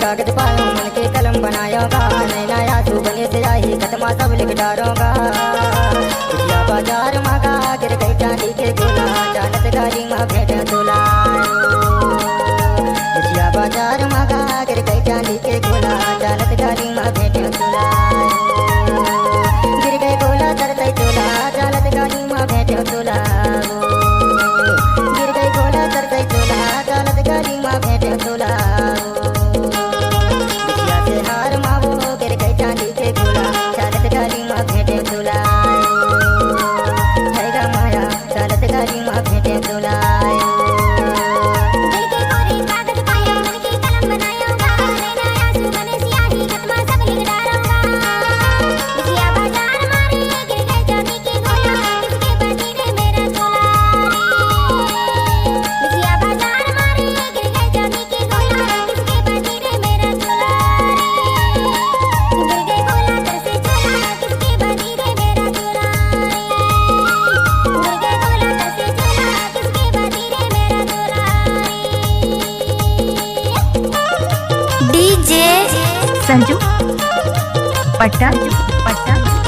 कागज पायो मन के कलम बनायोगा, नैना आंसू बने से आई खत्मा सब लिख डालोगा। बिटिया बाजार मांगा गिर गई चांदी के गोला, जानत गाली माँ भेंट तोला। बिटिया बाजार मांगा गिर गई चांदी के गोला, जानत गाली माँ भेंट तोला। गिर गई गोला तरसई तोला, जानत गाली माँ भेंट तोला। गिर गई गोला तरसई तोला, जानत गाली माँ भेंट तोला। बिटिया से हार मावो गिर गई चांदी के गोला, जानत गाली माँ भेंट तोला। हैगा माया जानत गाली माँ भेंट तोला। संजू पट्टा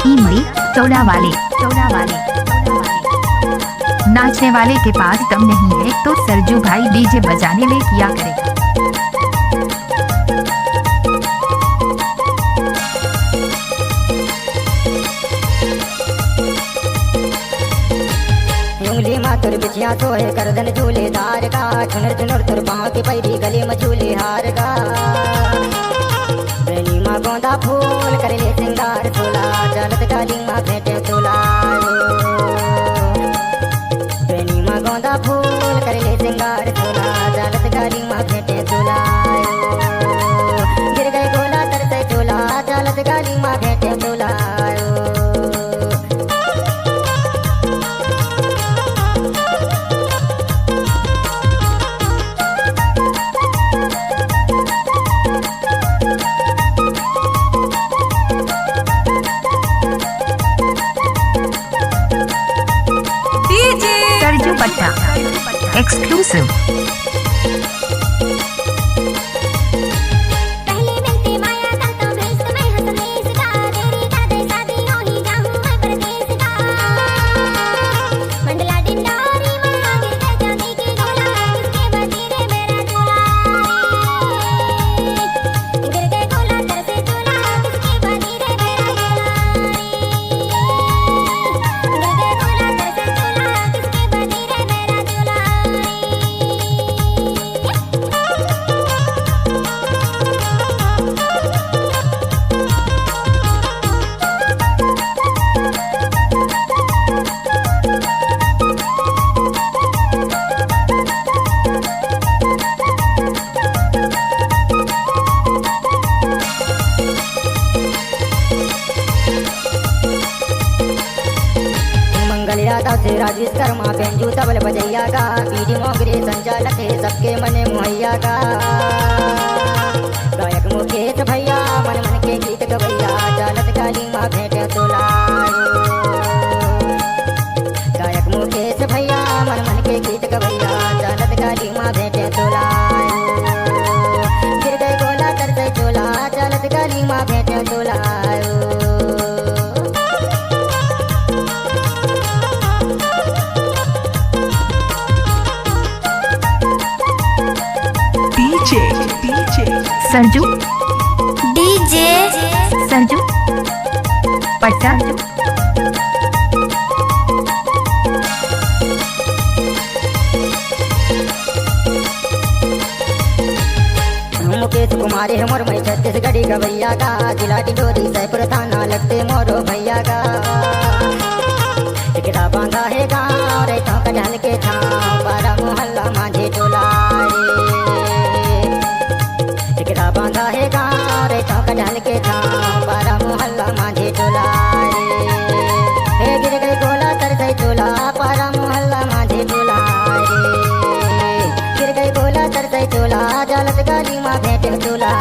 ईमड़ी चौड़ा वाले नाचने वाले के पास दम नहीं है तो सरजू भाई डीजे बजाने ले किया करेगा। उंगली माथुर बिछिया सोहे करदन झूले धार का, चुनर चुनर तुर पाँव की पैरी गले में झूले हार का। बेनी माँ गोंदा फूल कर ले सिंगार तोला, जानत गाली माँ भेंट तोला। बेनी माँ गोंदा फूल कर ले सिंगार तोला, जानत गाली माँ भेंट तोला। गिर गए गोला तरसई तोला, जानत गाली माँ भेंट तोला। सरजू पट्टा एक्सक्लूसिव। यादव से राजेश कर्मा बेंजू तबल बजैया का, पीडी मोगरे संचालक है सबके मने मुहैया का। गायक मुकेश भैया मन मन के गीत गवैया, जानत गाली माँ भेंट तोला। गायक मुकेश भैया मन मन के गीत गवैया, जानत गाली माँ भेंट तोला। गिर गए गोला तरसई तोला, जानत गाली माँ भेंट तोला। सरजू डीजे सरजू पट्टा मुकेश कुमारी हमर मई छत्तीसगढ़ी गवैया का, जिला डिडोरी सैपुर थाना लगते मोरो भैया का। टिकटा बांधा है गाँव रेतों का ढल के छाँव, बारह मोहल्ला माझे टोला रे। टिकटा बांधा है गाँव रेतों का ढल के छाँव, बारह मोहल्ला माझे टोला रे। गिर गई गोला तरसई तोला, बारह मोहल्ला माझे टोला रे। गिर गई गोला तरसई तोला, जानत गाली माँ भेंट तोला।